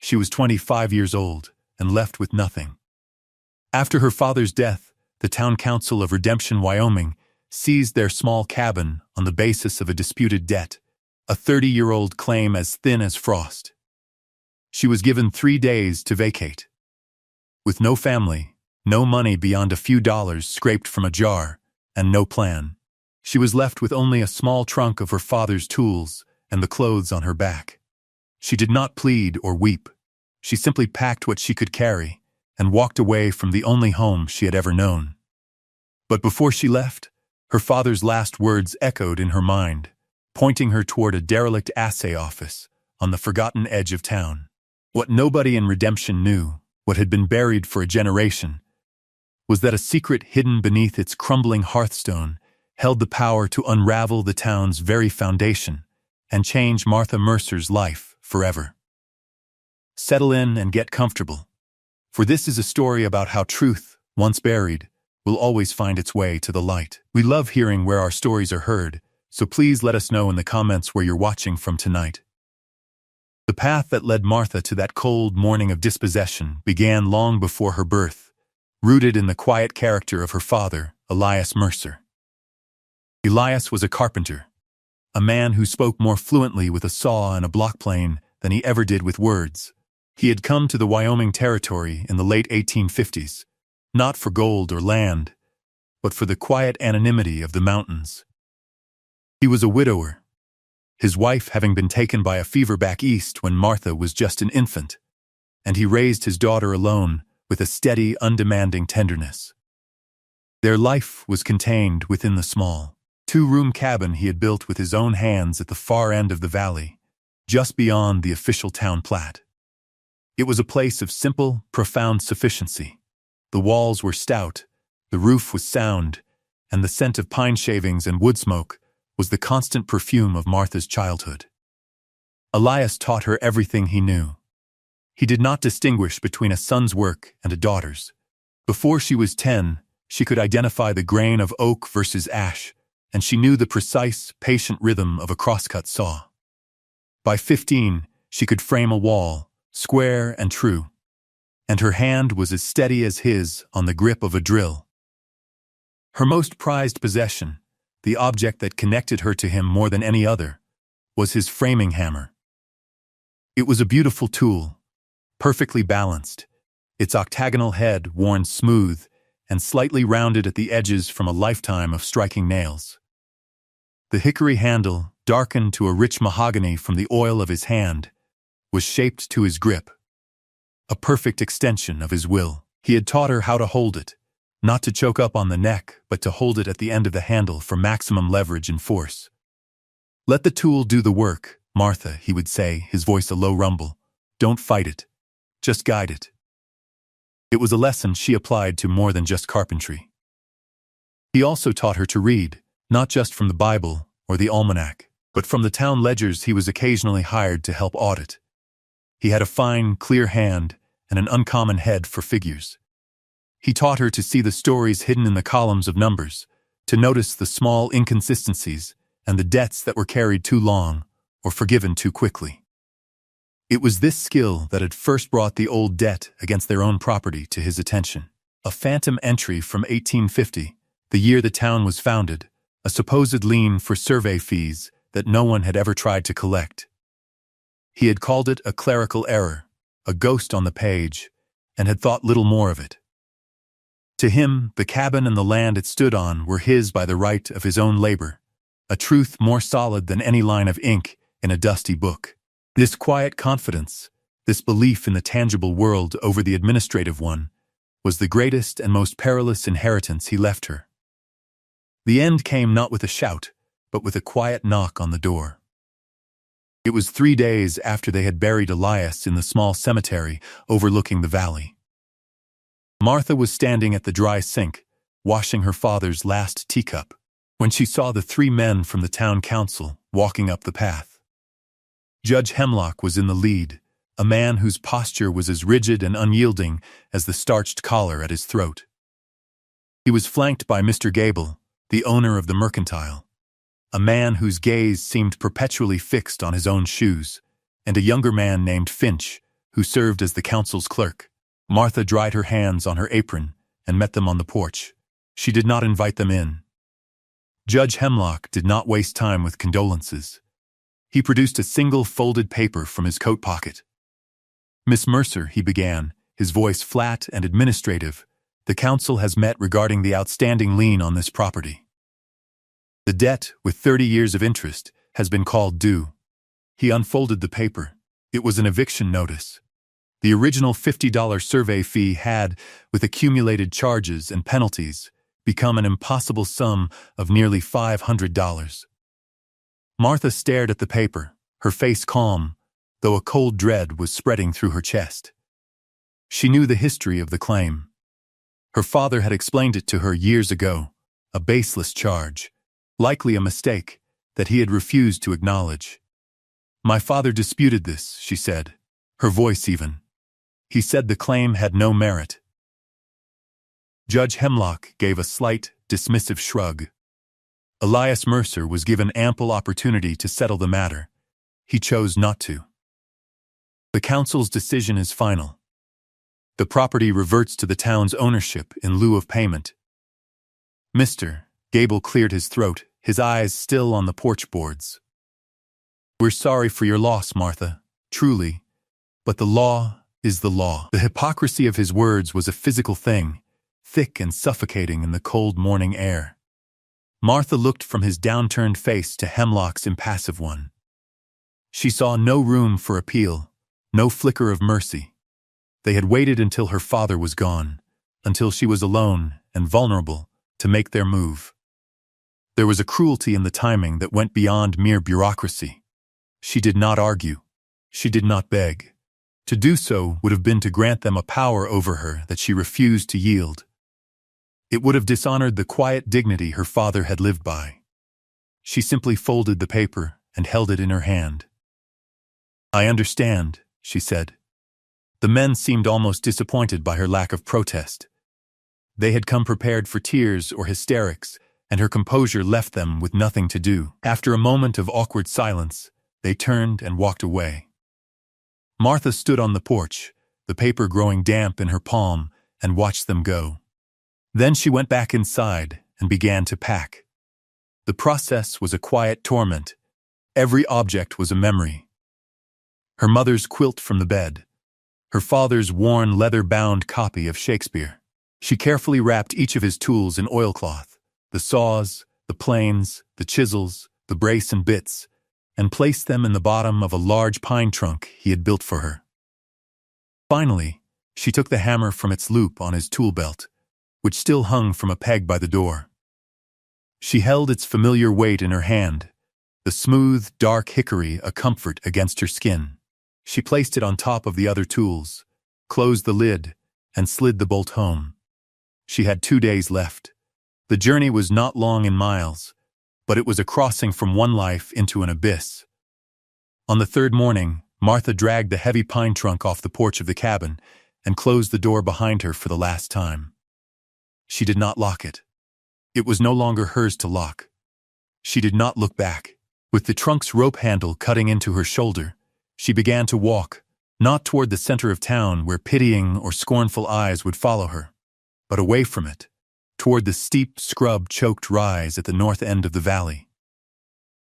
She was 25 years old and left with nothing. After her father's death, the Town Council of Redemption, Wyoming, seized their small cabin on the basis of a disputed debt, a 30-year-old claim as thin as frost. She was given 3 days to vacate. With no family, no money beyond a few dollars scraped from a jar, and no plan, she was left with only a small trunk of her father's tools and the clothes on her back. She did not plead or weep. She simply packed what she could carry and walked away from the only home she had ever known. But before she left, her father's last words echoed in her mind, pointing her toward a derelict assay office on the forgotten edge of town. What nobody in Redemption knew, what had been buried for a generation, was that a secret hidden beneath its crumbling hearthstone held the power to unravel the town's very foundation and change Martha Mercer's life forever. Settle in and get comfortable, for this is a story about how truth, once buried, will always find its way to the light. We love hearing where our stories are heard, so please let us know in the comments where you're watching from tonight. The path that led Martha to that cold morning of dispossession began long before her birth, rooted in the quiet character of her father, Elias Mercer. Elias was a carpenter, a man who spoke more fluently with a saw and a block plane than he ever did with words. He had come to the Wyoming Territory in the late 1850s, not for gold or land, but for the quiet anonymity of the mountains. He was a widower, his wife having been taken by a fever back east when Martha was just an infant, and he raised his daughter alone with a steady, undemanding tenderness. Their life was contained within the small, 2-room cabin he had built with his own hands at the far end of the valley, just beyond the official town plat. It was a place of simple, profound sufficiency. The walls were stout, the roof was sound, and the scent of pine shavings and wood smoke was the constant perfume of Martha's childhood. Elias taught her everything he knew. He did not distinguish between a son's work and a daughter's. Before she was 10, she could identify the grain of oak versus ash, and she knew the precise, patient rhythm of a crosscut saw. By 15, she could frame a wall, square and true, and her hand was as steady as his on the grip of a drill. Her most prized possession, the object that connected her to him more than any other, was his framing hammer. It was a beautiful tool, perfectly balanced, its octagonal head worn smooth and slightly rounded at the edges from a lifetime of striking nails. The hickory handle, darkened to a rich mahogany from the oil of his hand, was shaped to his grip, a perfect extension of his will. He had taught her how to hold it, not to choke up on the neck, but to hold it at the end of the handle for maximum leverage and force. "Let the tool do the work, Martha," he would say, his voice a low rumble. "Don't fight it. Just guide it." It was a lesson she applied to more than just carpentry. He also taught her to read, not just from the Bible or the almanac, but from the town ledgers he was occasionally hired to help audit. He had a fine, clear hand and an uncommon head for figures. He taught her to see the stories hidden in the columns of numbers, to notice the small inconsistencies and the debts that were carried too long or forgiven too quickly. It was this skill that had first brought the old debt against their own property to his attention. A phantom entry from 1850, the year the town was founded, a supposed lien for survey fees that no one had ever tried to collect. He had called it a clerical error, a ghost on the page, and had thought little more of it. To him, the cabin and the land it stood on were his by the right of his own labor, a truth more solid than any line of ink in a dusty book. This quiet confidence, this belief in the tangible world over the administrative one, was the greatest and most perilous inheritance he left her. The end came not with a shout, but with a quiet knock on the door. It was 3 days after they had buried Elias in the small cemetery overlooking the valley. Martha was standing at the dry sink, washing her father's last teacup, when she saw the 3 men from the town council walking up the path. Judge Hemlock was in the lead, a man whose posture was as rigid and unyielding as the starched collar at his throat. He was flanked by Mr. Gable, the owner of the mercantile, a man whose gaze seemed perpetually fixed on his own shoes, and a younger man named Finch, who served as the council's clerk. Martha dried her hands on her apron and met them on the porch. She did not invite them in. Judge Hemlock did not waste time with condolences. He produced a single folded paper from his coat pocket. "Miss Mercer," he began, his voice flat and administrative, "the council has met regarding the outstanding lien on this property. The debt, with 30 years of interest, has been called due." He unfolded the paper. It was an eviction notice. The original $50 survey fee had, with accumulated charges and penalties, become an impossible sum of nearly $500. Martha stared at the paper, her face calm, though a cold dread was spreading through her chest. She knew the history of the claim. Her father had explained it to her years ago, a baseless charge, likely a mistake, that he had refused to acknowledge. "My father disputed this," she said, her voice even. "He said the claim had no merit." Judge Hemlock gave a slight, dismissive shrug. Elias Mercer was given ample opportunity to settle the matter. He chose not to. "The council's decision is final. The property reverts to the town's ownership in lieu of payment." Mr. Gable cleared his throat, his eyes still on the porch boards. "We're sorry for your loss, Martha, truly, but the law is the law." The hypocrisy of his words was a physical thing, thick and suffocating in the cold morning air. Martha looked from his downturned face to Hemlock's impassive one. She saw no room for appeal, no flicker of mercy. They had waited until her father was gone, until she was alone and vulnerable, to make their move. There was a cruelty in the timing that went beyond mere bureaucracy. She did not argue. She did not beg. To do so would have been to grant them a power over her that she refused to yield. It would have dishonored the quiet dignity her father had lived by. She simply folded the paper and held it in her hand. "I understand," she said. The men seemed almost disappointed by her lack of protest. They had come prepared for tears or hysterics, and her composure left them with nothing to do. After a moment of awkward silence, they turned and walked away. Martha stood on the porch, the paper growing damp in her palm, and watched them go. Then she went back inside and began to pack. The process was a quiet torment. Every object was a memory. Her mother's quilt from the bed, her father's worn leather-bound copy of Shakespeare. She carefully wrapped each of his tools in oilcloth, the saws, the planes, the chisels, the brace and bits, and placed them in the bottom of a large pine trunk he had built for her. Finally, she took the hammer from its loop on his tool belt, which still hung from a peg by the door. She held its familiar weight in her hand, the smooth, dark hickory a comfort against her skin. She placed it on top of the other tools, closed the lid, and slid the bolt home. She had 2 days left. The journey was not long in miles, but it was a crossing from one life into an abyss. On the third morning, Martha dragged the heavy pine trunk off the porch of the cabin and closed the door behind her for the last time. She did not lock it. It was no longer hers to lock. She did not look back. With the trunk's rope handle cutting into her shoulder, she began to walk, not toward the center of town where pitying or scornful eyes would follow her, but away from it, toward the steep, scrub-choked rise at the north end of the valley.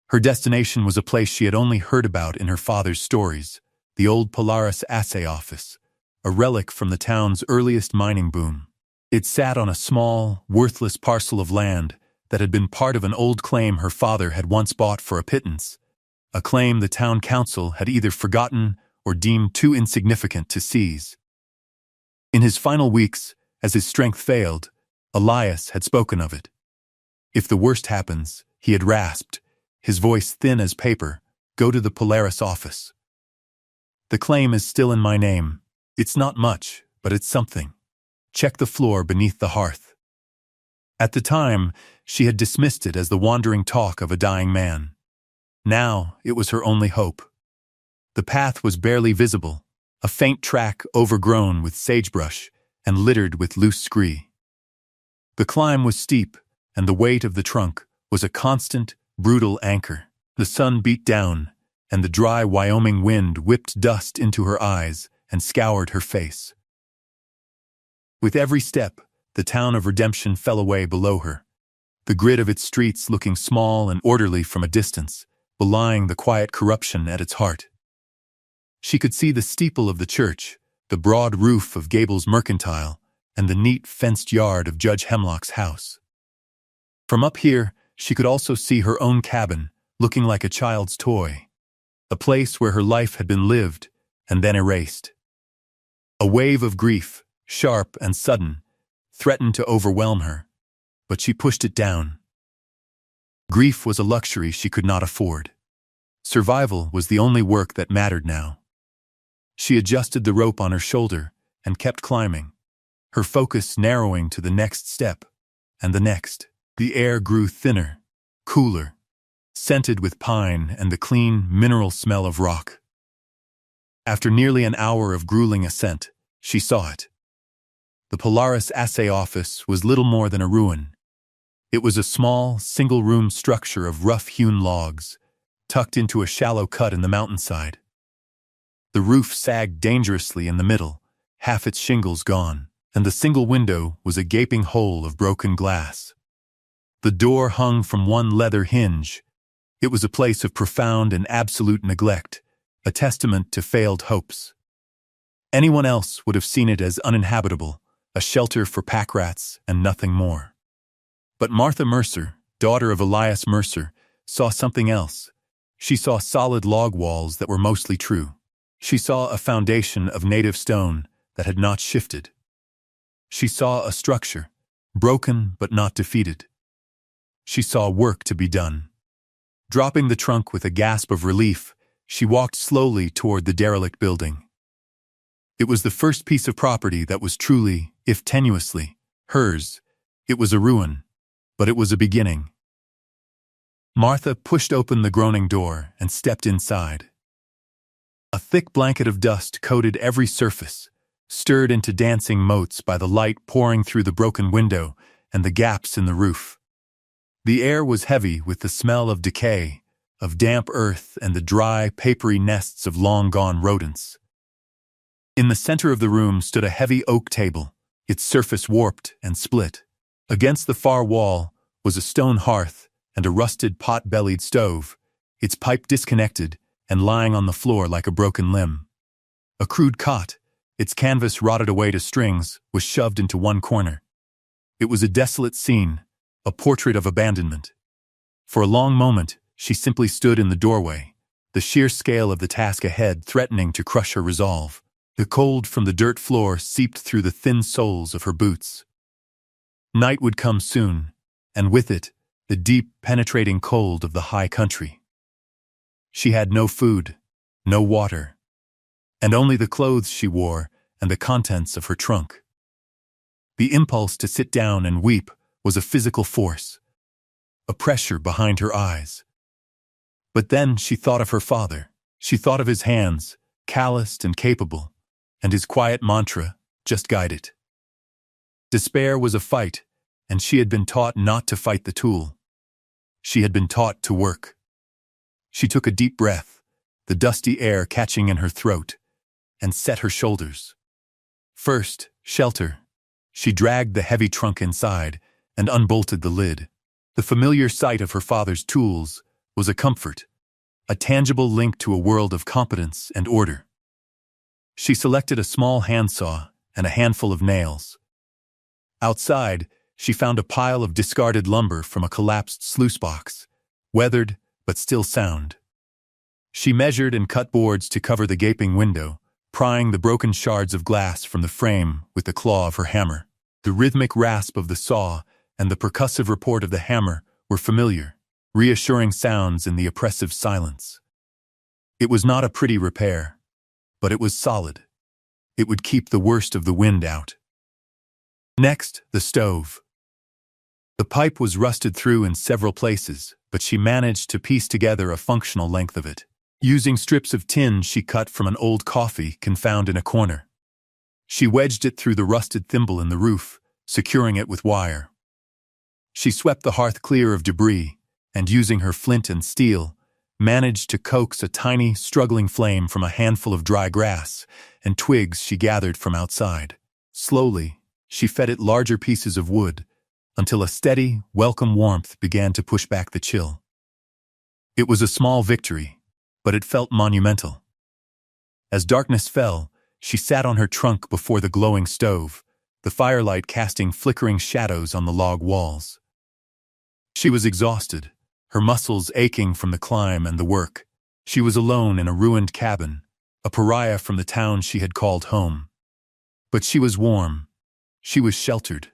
Her destination was a place she had only heard about in her father's stories, the old Polaris assay office, a relic from the town's earliest mining boom. It sat on a small, worthless parcel of land that had been part of an old claim her father had once bought for a pittance, a claim the town council had either forgotten or deemed too insignificant to seize. In his final weeks, as his strength failed, Elias had spoken of it. "If the worst happens," he had rasped, his voice thin as paper, "go to the Polaris office. The claim is still in my name. It's not much, but it's something. Check the floor beneath the hearth." At the time, she had dismissed it as the wandering talk of a dying man. Now, it was her only hope. The path was barely visible, a faint track overgrown with sagebrush and littered with loose scree. The climb was steep, and the weight of the trunk was a constant, brutal anchor. The sun beat down, and the dry Wyoming wind whipped dust into her eyes and scoured her face. With every step, the town of Redemption fell away below her, the grid of its streets looking small and orderly from a distance, belying the quiet corruption at its heart. She could see the steeple of the church, the broad roof of Gable's mercantile, and the neat fenced yard of Judge Hemlock's house. From up here, she could also see her own cabin, looking like a child's toy, a place where her life had been lived and then erased. A wave of grief, sharp and sudden, threatened to overwhelm her, but she pushed it down. Grief was a luxury she could not afford. Survival was the only work that mattered now. She adjusted the rope on her shoulder and kept climbing, her focus narrowing to the next step, and the next. The air grew thinner, cooler, scented with pine and the clean, mineral smell of rock. After nearly an hour of grueling ascent, she saw it. The Polaris Assay Office was little more than a ruin. It was a small, single-room structure of rough-hewn logs, tucked into a shallow cut in the mountainside. The roof sagged dangerously in the middle, half its shingles gone, and the single window was a gaping hole of broken glass. The door hung from one leather hinge. It was a place of profound and absolute neglect, a testament to failed hopes. Anyone else would have seen it as uninhabitable, a shelter for pack rats and nothing more. But Martha Mercer, daughter of Elias Mercer, saw something else. She saw solid log walls that were mostly true. She saw a foundation of native stone that had not shifted. She saw a structure, broken but not defeated. She saw work to be done. Dropping the trunk with a gasp of relief, she walked slowly toward the derelict building. It was the first piece of property that was truly, if tenuously, hers. It was a ruin, but it was a beginning. Martha pushed open the groaning door and stepped inside. A thick blanket of dust coated every surface, stirred into dancing motes by the light pouring through the broken window and the gaps in the roof. The air was heavy with the smell of decay, of damp earth and the dry, papery nests of long-gone rodents. In the center of the room stood a heavy oak table, its surface warped and split. Against the far wall was a stone hearth and a rusted pot-bellied stove, its pipe disconnected and lying on the floor like a broken limb. A crude cot, its canvas rotted away to strings, was shoved into one corner. It was a desolate scene, a portrait of abandonment. For a long moment, she simply stood in the doorway, the sheer scale of the task ahead threatening to crush her resolve. The cold from the dirt floor seeped through the thin soles of her boots. Night would come soon, and with it, the deep, penetrating cold of the high country. She had no food, no water, and only the clothes she wore and the contents of her trunk. The impulse to sit down and weep was a physical force, a pressure behind her eyes. But then she thought of her father. She thought of his hands, calloused and capable, and his quiet mantra, just guide it. Despair was a fight, and she had been taught not to fight the tool. She had been taught to work. She took a deep breath, the dusty air catching in her throat, and set her shoulders. First, shelter. She dragged the heavy trunk inside and unbolted the lid. The familiar sight of her father's tools was a comfort, a tangible link to a world of competence and order. She selected a small handsaw and a handful of nails. Outside, she found a pile of discarded lumber from a collapsed sluice box, weathered but still sound. She measured and cut boards to cover the gaping window, prying the broken shards of glass from the frame with the claw of her hammer. The rhythmic rasp of the saw and the percussive report of the hammer were familiar, reassuring sounds in the oppressive silence. It was not a pretty repair, but it was solid. It would keep the worst of the wind out. Next, the stove. The pipe was rusted through in several places, but she managed to piece together a functional length of it. Using strips of tin she cut from an old coffee can found in a corner. She wedged it through the rusted thimble in the roof, securing it with wire. She swept the hearth clear of debris, and using her flint and steel, managed to coax a tiny, struggling flame from a handful of dry grass and twigs she gathered from outside. Slowly, she fed it larger pieces of wood until a steady, welcome warmth began to push back the chill. It was a small victory, but it felt monumental. As darkness fell, she sat on her trunk before the glowing stove, the firelight casting flickering shadows on the log walls. She was exhausted, her muscles aching from the climb and the work. She was alone in a ruined cabin, a pariah from the town she had called home. But she was warm. She was sheltered.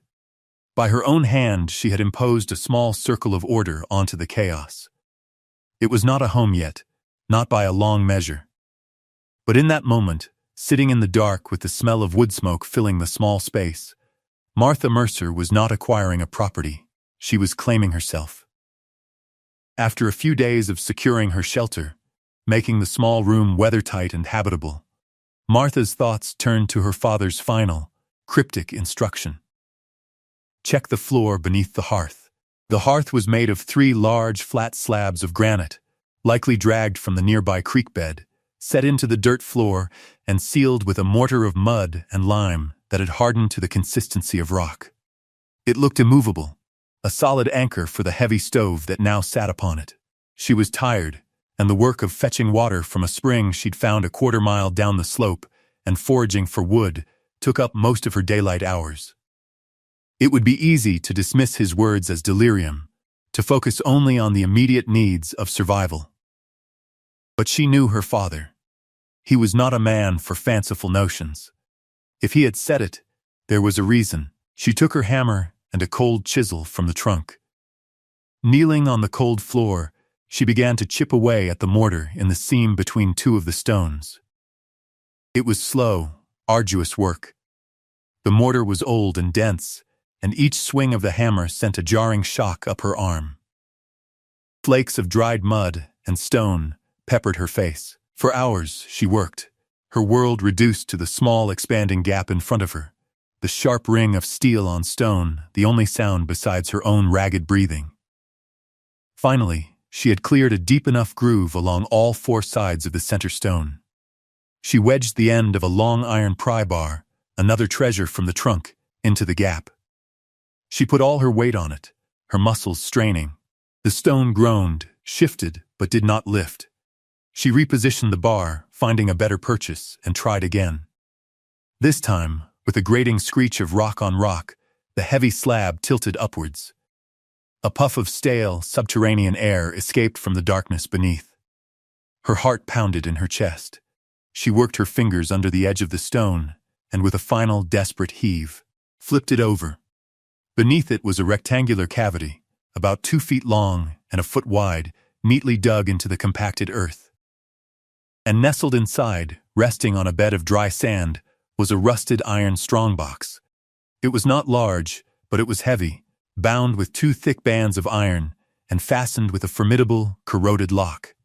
By her own hand, she had imposed a small circle of order onto the chaos. It was not a home yet, not by a long measure. But in that moment, sitting in the dark with the smell of wood smoke filling the small space, Martha Mercer was not acquiring a property. She was claiming herself. After a few days of securing her shelter, making the small room weathertight and habitable, Martha's thoughts turned to her father's final, cryptic instruction. Check the floor beneath the hearth. The hearth was made of 3 large, flat slabs of granite, likely dragged from the nearby creek bed, set into the dirt floor and sealed with a mortar of mud and lime that had hardened to the consistency of rock. It looked immovable, a solid anchor for the heavy stove that now sat upon it. She was tired, and the work of fetching water from a spring she'd found a quarter-mile down the slope and foraging for wood took up most of her daylight hours. It would be easy to dismiss his words as delirium, to focus only on the immediate needs of survival. But she knew her father. He was not a man for fanciful notions. If he had said it, there was a reason. She took her hammer and a cold chisel from the trunk. Kneeling on the cold floor, she began to chip away at the mortar in the seam between 2 of the stones. It was slow, arduous work. The mortar was old and dense, and each swing of the hammer sent a jarring shock up her arm. Flakes of dried mud and stone peppered her face. For hours she worked, her world reduced to the small expanding gap in front of her, the sharp ring of steel on stone, the only sound besides her own ragged breathing. Finally, she had cleared a deep enough groove along all 4 sides of the center stone. She wedged the end of a long iron pry bar, another treasure from the trunk, into the gap. She put all her weight on it, her muscles straining. The stone groaned, shifted, but did not lift. She repositioned the bar, finding a better purchase, and tried again. This time, with a grating screech of rock on rock, the heavy slab tilted upwards. A puff of stale, subterranean air escaped from the darkness beneath. Her heart pounded in her chest. She worked her fingers under the edge of the stone, and with a final desperate heave, flipped it over. Beneath it was a rectangular cavity, about 2 feet long and a foot wide, neatly dug into the compacted earth. And nestled inside, resting on a bed of dry sand, was a rusted iron strongbox. It was not large, but it was heavy, bound with 2 thick bands of iron and fastened with a formidable, corroded lock.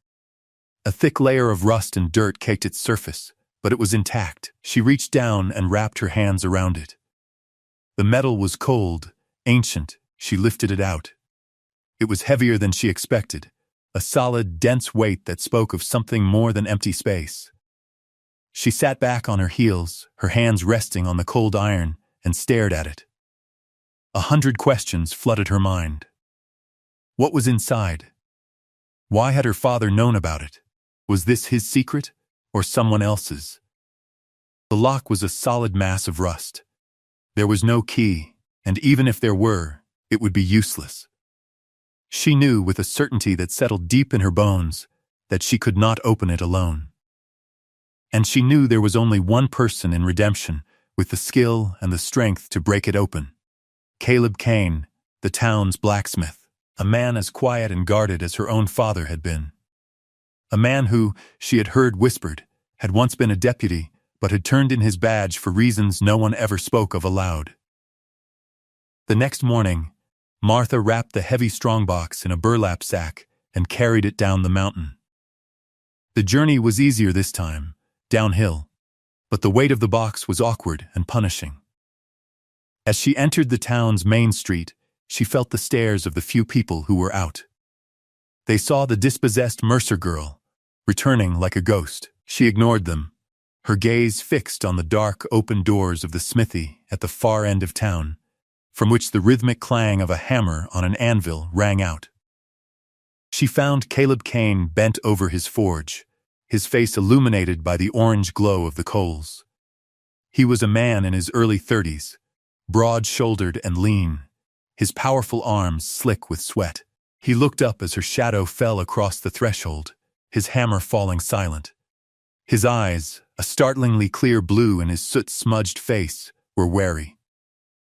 A thick layer of rust and dirt caked its surface, but it was intact. She reached down and wrapped her hands around it. The metal was cold, ancient. She lifted it out. It was heavier than she expected, a solid, dense weight that spoke of something more than empty space. She sat back on her heels, her hands resting on the cold iron, and stared at it. 100 questions flooded her mind. What was inside? Why had her father known about it? Was this his secret, or someone else's? The lock was a solid mass of rust. There was no key, and even if there were, it would be useless. She knew with a certainty that settled deep in her bones that she could not open it alone. And she knew there was only one person in Redemption with the skill and the strength to break it open. Caleb Kane, the town's blacksmith, a man as quiet and guarded as her own father had been. A man who, she had heard whispered, had once been a deputy, but had turned in his badge for reasons no one ever spoke of aloud. The next morning, Martha wrapped the heavy strongbox in a burlap sack and carried it down the mountain. The journey was easier this time, downhill, but the weight of the box was awkward and punishing. As she entered the town's main street, she felt the stares of the few people who were out. They saw the dispossessed Mercer girl, returning like a ghost. She ignored them, her gaze fixed on the dark, open doors of the smithy at the far end of town, from which the rhythmic clang of a hammer on an anvil rang out. She found Caleb Kane bent over his forge, his face illuminated by the orange glow of the coals. He was a man in his early 30s, broad-shouldered and lean, his powerful arms slick with sweat. He looked up as her shadow fell across the threshold, his hammer falling silent. His eyes, a startlingly clear blue in his soot-smudged face, were wary.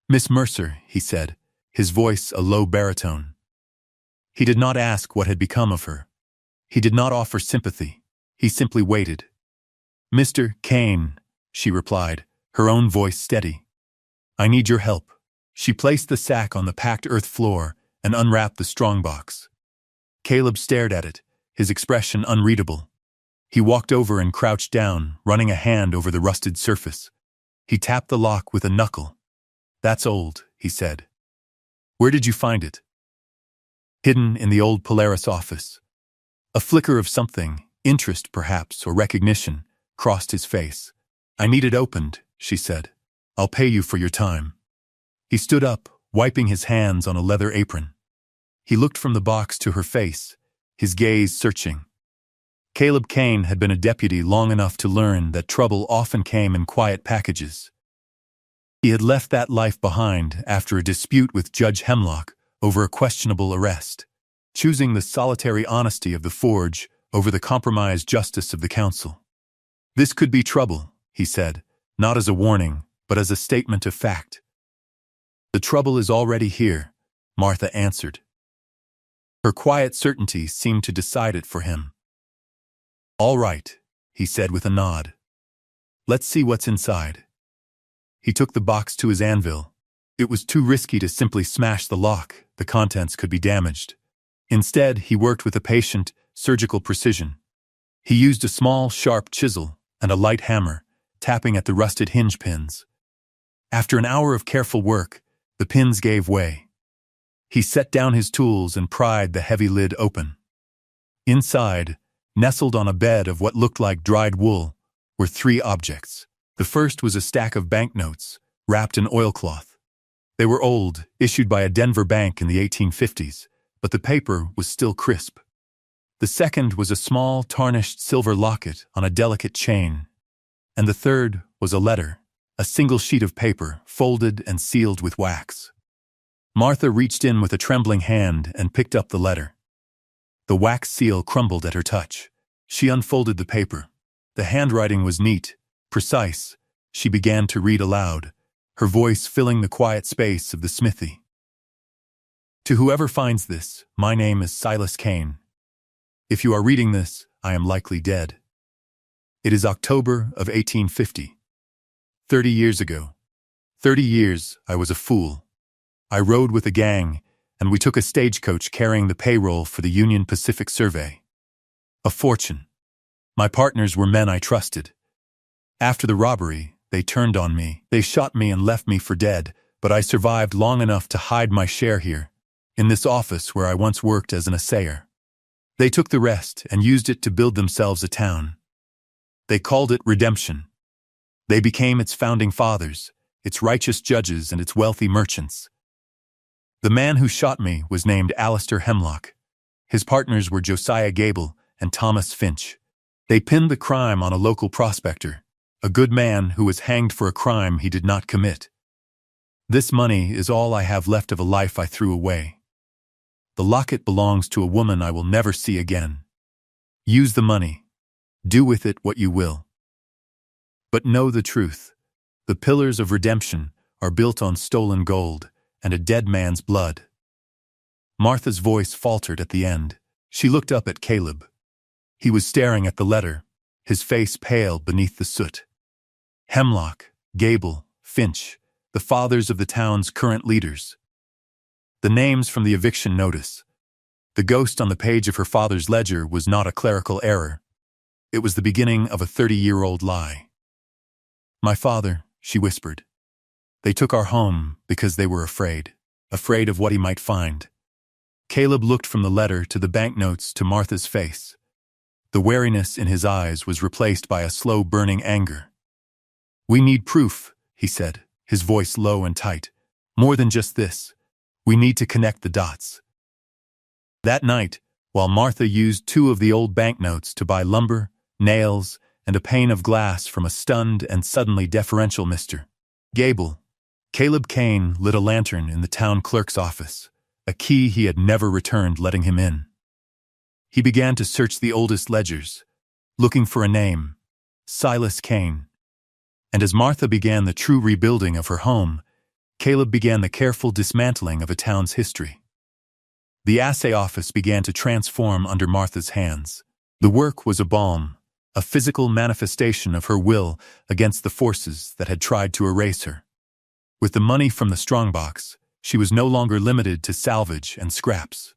"Miss Mercer," he said, his voice a low baritone. He did not ask what had become of her. He did not offer sympathy. He simply waited. "Mr. Kane," she replied, her own voice steady. "I need your help." She placed the sack on the packed earth floor and unwrapped the strongbox. Caleb stared at it, his expression unreadable. He walked over and crouched down, running a hand over the rusted surface. He tapped the lock with a knuckle. "That's old," he said. "Where did you find it?" "Hidden in the old Polaris office." A flicker of something, interest perhaps, or recognition, crossed his face. "I need it opened," she said. "I'll pay you for your time." He stood up, wiping his hands on a leather apron. He looked from the box to her face, his gaze searching. Caleb Kane had been a deputy long enough to learn that trouble often came in quiet packages. He had left that life behind after a dispute with Judge Hemlock over a questionable arrest, choosing the solitary honesty of the forge over the compromised justice of the council. "This could be trouble," he said, not as a warning, but as a statement of fact. "The trouble is already here," Martha answered. Her quiet certainty seemed to decide it for him. "All right," he said with a nod. "Let's see what's inside." He took the box to his anvil. It was too risky to simply smash the lock, the contents could be damaged. Instead, he worked with a patient, surgical precision. He used a small, sharp chisel and a light hammer, tapping at the rusted hinge pins. After an hour of careful work, the pins gave way. He set down his tools and pried the heavy lid open. Inside, nestled on a bed of what looked like dried wool, were three objects. The first was a stack of banknotes, wrapped in oilcloth. They were old, issued by a Denver bank in the 1850s, but the paper was still crisp. The second was a small, tarnished silver locket on a delicate chain. And the third was a letter, a single sheet of paper, folded and sealed with wax. Martha reached in with a trembling hand and picked up the letter. The wax seal crumbled at her touch. She unfolded the paper. The handwriting was neat, precise. She began to read aloud, her voice filling the quiet space of the smithy. "To whoever finds this, my name is Silas Kane. If you are reading this, I am likely dead. It is October of 1850. 30 years ago. 30 years, I was a fool. I rode with a gang, and we took a stagecoach carrying the payroll for the Union Pacific Survey. A fortune. My partners were men I trusted. After the robbery, they turned on me. They shot me and left me for dead, but I survived long enough to hide my share here, in this office where I once worked as an assayer. They took the rest and used it to build themselves a town. They called it redemption. They became its founding fathers, its righteous judges and its wealthy merchants. The man who shot me was named Alistair Hemlock. His partners were Josiah Gable and Thomas Finch. They pinned the crime on a local prospector, a good man who was hanged for a crime he did not commit. This money is all I have left of a life I threw away. The locket belongs to a woman I will never see again. Use the money. Do with it what you will. But know the truth. The pillars of redemption are built on stolen gold and a dead man's blood." Martha's voice faltered at the end. She looked up at Caleb. He was staring at the letter, his face pale beneath the soot. Hemlock, Gable, Finch, the fathers of the town's current leaders. The names from the eviction notice. The ghost on the page of her father's ledger was not a clerical error. It was the beginning of a 30-year-old lie. "My father," she whispered. "They took our home because they were afraid of what he might find. Caleb looked from the letter to the banknotes to Martha's face. The wariness in his eyes was replaced by a slow burning anger. "We need proof," he said, his voice low and tight. "More than just this. We need to connect the dots." That night, while Martha used 2 of the old banknotes to buy lumber, nails, and a pane of glass from a stunned and suddenly deferential Mr. Gable, Caleb Kane lit a lantern in the town clerk's office, a key he had never returned letting him in. He began to search the oldest ledgers, looking for a name, Silas Kane. And as Martha began the true rebuilding of her home, Caleb began the careful dismantling of a town's history. The assay office began to transform under Martha's hands. The work was a balm, a physical manifestation of her will against the forces that had tried to erase her. With the money from the strongbox, she was no longer limited to salvage and scraps.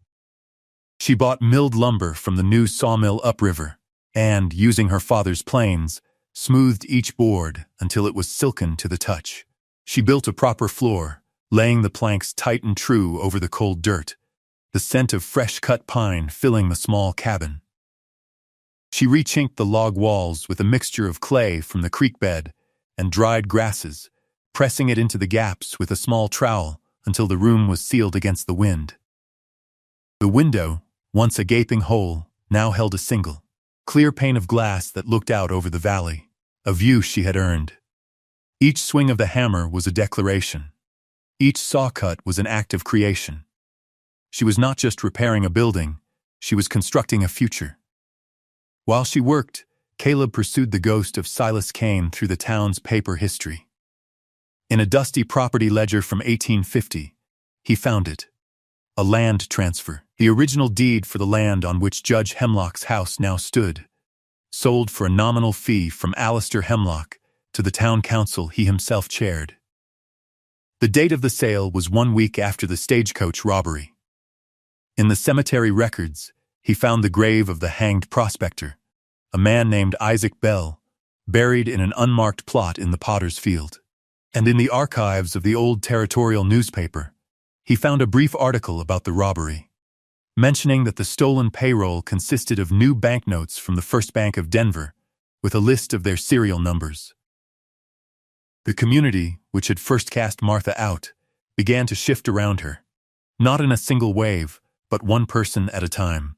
She bought milled lumber from the new sawmill upriver, and, using her father's planes, smoothed each board until it was silken to the touch. She built a proper floor, laying the planks tight and true over the cold dirt, the scent of fresh-cut pine filling the small cabin. She rechinked the log walls with a mixture of clay from the creek bed and dried grasses, pressing it into the gaps with a small trowel until the room was sealed against the wind. The window, once a gaping hole, now held a single, clear pane of glass that looked out over the valley, a view she had earned. Each swing of the hammer was a declaration. Each saw cut was an act of creation. She was not just repairing a building, she was constructing a future. While she worked, Caleb pursued the ghost of Silas Kane through the town's paper history. In a dusty property ledger from 1850, he found it. A land transfer, the original deed for the land on which Judge Hemlock's house now stood, sold for a nominal fee from Alistair Hemlock to the town council he himself chaired. The date of the sale was 1 week after the stagecoach robbery. In the cemetery records, he found the grave of the hanged prospector, a man named Isaac Bell, buried in an unmarked plot in the Potter's Field. And in the archives of the old territorial newspaper, he found a brief article about the robbery, mentioning that the stolen payroll consisted of new banknotes from the First Bank of Denver, with a list of their serial numbers. The community, which had first cast Martha out, began to shift around her, not in a single wave, but one person at a time.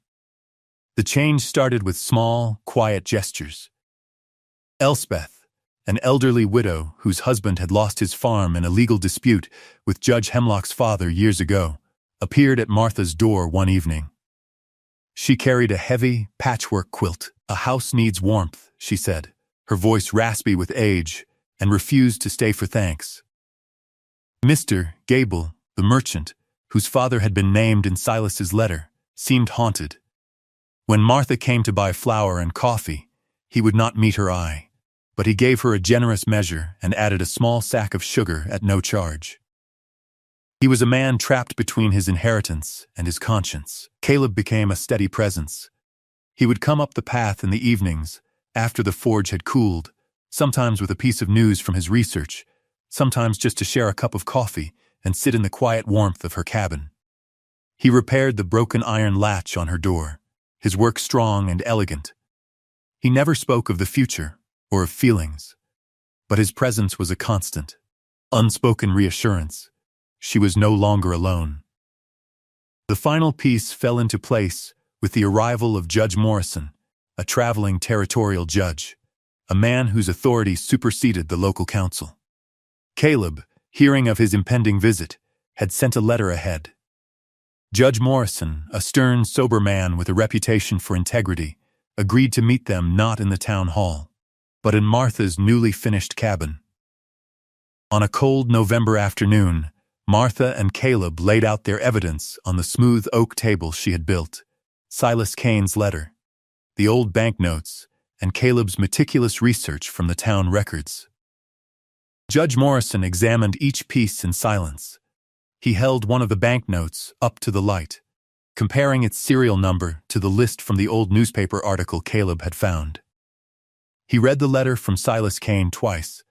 The change started with small, quiet gestures. Elspeth, an elderly widow whose husband had lost his farm in a legal dispute with Judge Hemlock's father years ago, appeared at Martha's door one evening. She carried a heavy, patchwork quilt. "A house needs warmth," she said, her voice raspy with age, and refused to stay for thanks. Mr. Gable, the merchant, whose father had been named in Silas's letter, seemed haunted. When Martha came to buy flour and coffee, he would not meet her eye, but he gave her a generous measure and added a small sack of sugar at no charge. He was a man trapped between his inheritance and his conscience. Caleb became a steady presence. He would come up the path in the evenings, after the forge had cooled, sometimes with a piece of news from his research, sometimes just to share a cup of coffee and sit in the quiet warmth of her cabin. He repaired the broken iron latch on her door, his work strong and elegant. He never spoke of the future or of feelings, but his presence was a constant, unspoken reassurance. She was no longer alone. The final piece fell into place with the arrival of Judge Morrison, a traveling territorial judge, a man whose authority superseded the local council. Caleb, hearing of his impending visit, had sent a letter ahead. Judge Morrison, a stern, sober man with a reputation for integrity, agreed to meet them not in the town hall, but in Martha's newly finished cabin. On a cold November afternoon, Martha and Caleb laid out their evidence on the smooth oak table she had built: Silas Kane's letter, the old banknotes, and Caleb's meticulous research from the town records. Judge Morrison examined each piece in silence. He held one of the banknotes up to the light, comparing its serial number to the list from the old newspaper article Caleb had found. He read the letter from Silas Kane twice.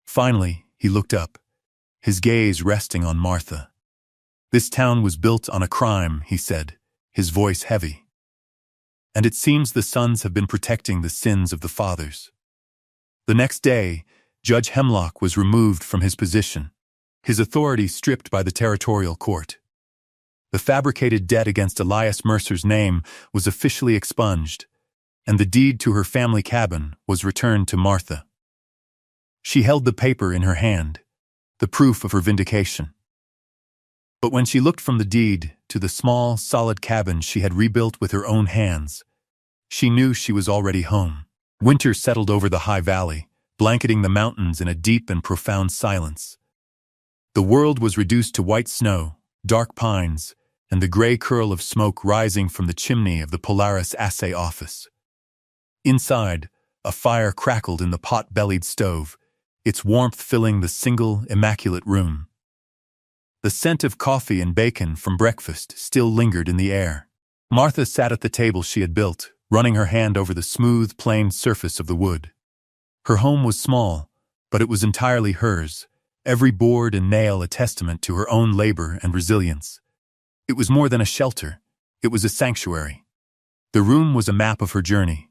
Finally, he looked up, his gaze resting on Martha. This town was built on a crime, he said, his voice heavy. And it seems the sons have been protecting the sins of the fathers. The next day, Judge Hemlock was removed from his position, his authority stripped by the territorial court. The fabricated debt against Elias Mercer's name was officially expunged, and the deed to her family cabin was returned to Martha. She held the paper in her hand, the proof of her vindication. But when she looked from the deed to the small, solid cabin she had rebuilt with her own hands, she knew she was already home. Winter settled over the high valley, blanketing the mountains in a deep and profound silence. The world was reduced to white snow, dark pines, and the gray curl of smoke rising from the chimney of the Polaris assay office. Inside, a fire crackled in the pot-bellied stove, its warmth filling the single, immaculate room. The scent of coffee and bacon from breakfast still lingered in the air. Martha sat at the table she had built, running her hand over the smooth, planed surface of the wood. Her home was small, but it was entirely hers, every board and nail a testament to her own labor and resilience. It was more than a shelter, it was a sanctuary. The room was a map of her journey.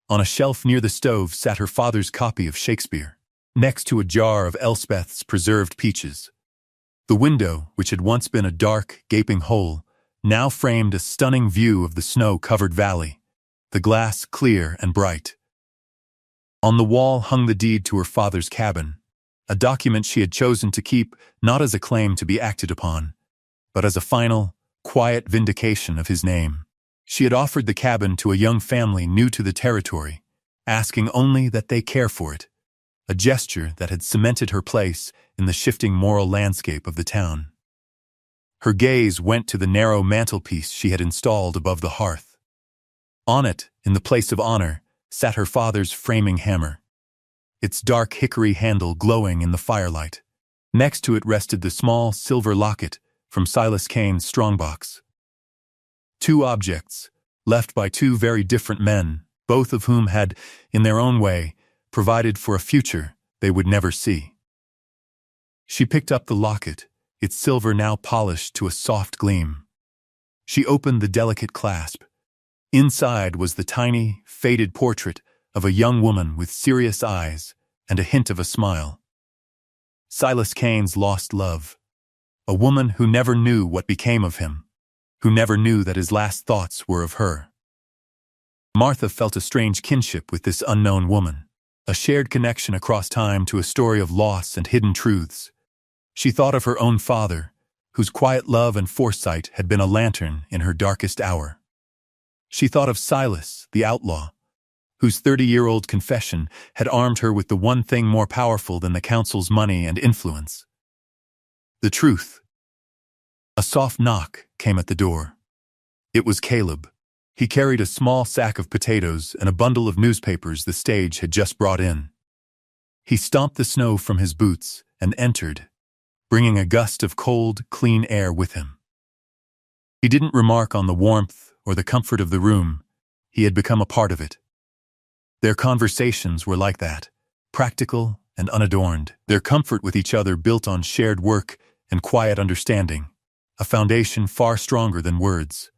On a shelf near the stove sat her father's copy of Shakespeare, next to a jar of Elspeth's preserved peaches. The window, which had once been a dark, gaping hole, now framed a stunning view of the snow-covered valley, the glass clear and bright. On the wall hung the deed to her father's cabin, a document she had chosen to keep not as a claim to be acted upon, but as a final, quiet vindication of his name. She had offered the cabin to a young family new to the territory, asking only that they care for it, a gesture that had cemented her place in the shifting moral landscape of the town. Her gaze went to the narrow mantelpiece she had installed above the hearth. On it, in the place of honor, sat her father's framing hammer, its dark hickory handle glowing in the firelight. Next to it rested the small silver locket from Silas Kane's strongbox. Two objects, left by two very different men, both of whom had, in their own way, provided for a future they would never see. She picked up the locket, its silver now polished to a soft gleam. She opened the delicate clasp. Inside was the tiny, faded portrait of a young woman with serious eyes and a hint of a smile. Silas Kane's lost love. A woman who never knew what became of him, who never knew that his last thoughts were of her. Martha felt a strange kinship with this unknown woman, a shared connection across time to a story of loss and hidden truths. She thought of her own father, whose quiet love and foresight had been a lantern in her darkest hour. She thought of Silas, the outlaw, whose 30-year-old confession had armed her with the one thing more powerful than the council's money and influence: the truth. A soft knock came at the door. It was Caleb. He carried a small sack of potatoes and a bundle of newspapers the stage had just brought in. He stomped the snow from his boots and entered, bringing a gust of cold, clean air with him. He didn't remark on the warmth or the comfort of the room. He had become a part of it. Their conversations were like that, practical and unadorned, their comfort with each other built on shared work and quiet understanding, a foundation far stronger than words.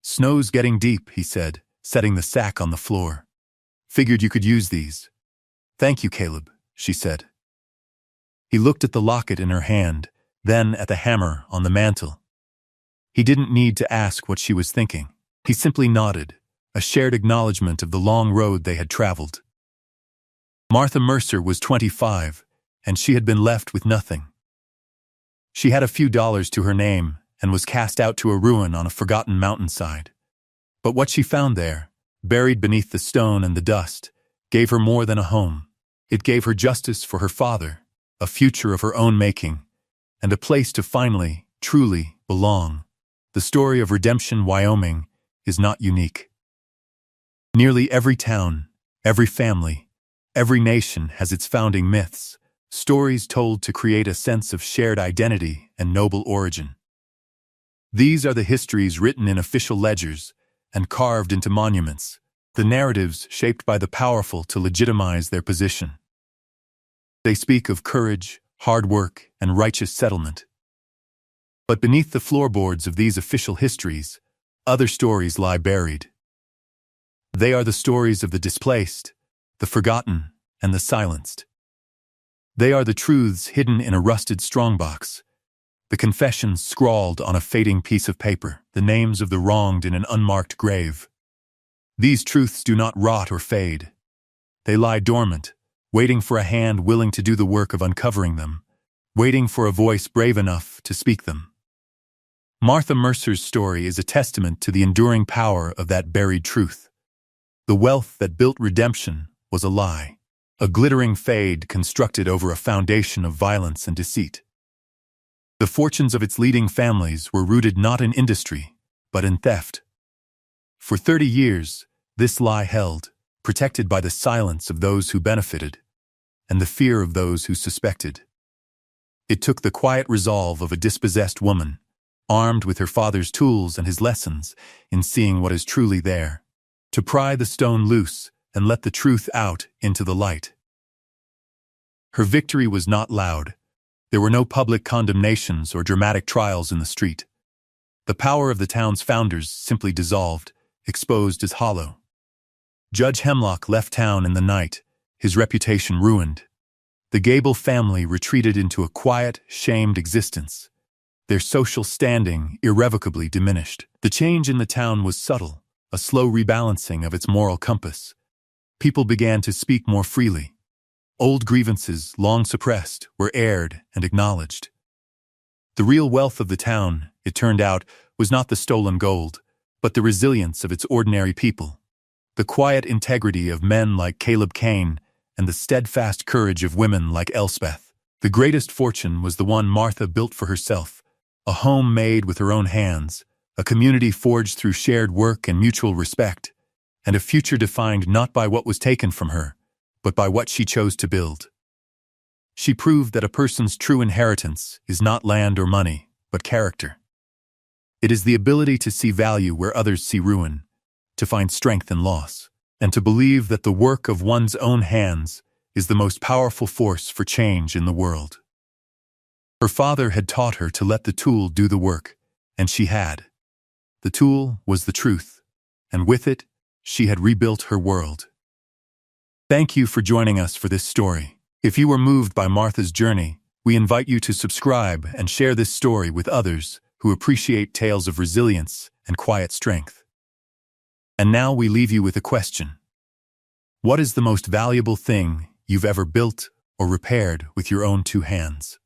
"Snow's getting deep," he said, setting the sack on the floor. "Figured you could use these." "Thank you, Caleb," she said. He looked at the locket in her hand, then at the hammer on the mantel. He didn't need to ask what she was thinking. He simply nodded, a shared acknowledgement of the long road they had traveled. Martha Mercer was 25, and she had been left with nothing. She had a few dollars to her name and was cast out to a ruin on a forgotten mountainside. But what she found there, buried beneath the stone and the dust, gave her more than a home. It gave her justice for her father, a future of her own making, and a place to finally, truly belong. The story of Redemption, Wyoming, is not unique. Nearly every town, every family, every nation has its founding myths, stories told to create a sense of shared identity and noble origin. These are the histories written in official ledgers and carved into monuments, the narratives shaped by the powerful to legitimize their position. They speak of courage, hard work, and righteous settlement. But beneath the floorboards of these official histories, other stories lie buried. They are the stories of the displaced, the forgotten, and the silenced. They are the truths hidden in a rusted strongbox, the confessions scrawled on a fading piece of paper, the names of the wronged in an unmarked grave. These truths do not rot or fade. They lie dormant, waiting for a hand willing to do the work of uncovering them, waiting for a voice brave enough to speak them. Martha Mercer's story is a testament to the enduring power of that buried truth. The wealth that built redemption was a lie, a glittering fade constructed over a foundation of violence and deceit. The fortunes of its leading families were rooted not in industry, but in theft. For 30 years, this lie held, protected by the silence of those who benefited, and the fear of those who suspected. It took the quiet resolve of a dispossessed woman, armed with her father's tools and his lessons in seeing what is truly there, to pry the stone loose and let the truth out into the light. Her victory was not loud. There were no public condemnations or dramatic trials in the street. The power of the town's founders simply dissolved, exposed as hollow. Judge Hemlock left town in the night, his reputation ruined. The Gable family retreated into a quiet, shamed existence, their social standing irrevocably diminished. The change in the town was subtle, a slow rebalancing of its moral compass. People began to speak more freely. Old grievances, long suppressed, were aired and acknowledged. The real wealth of the town, it turned out, was not the stolen gold, but the resilience of its ordinary people. The quiet integrity of men like Caleb Kane and the steadfast courage of women like Elspeth. The greatest fortune was the one Martha built for herself, a home made with her own hands, a community forged through shared work and mutual respect, and a future defined not by what was taken from her, but by what she chose to build. She proved that a person's true inheritance is not land or money, but character. It is the ability to see value where others see ruin, to find strength in loss, and to believe that the work of one's own hands is the most powerful force for change in the world. Her father had taught her to let the tool do the work, and she had. The tool was the truth, and with it, she had rebuilt her world. Thank you for joining us for this story. If you were moved by Martha's journey, we invite you to subscribe and share this story with others who appreciate tales of resilience and quiet strength. And now we leave you with a question. What is the most valuable thing you've ever built or repaired with your own two hands?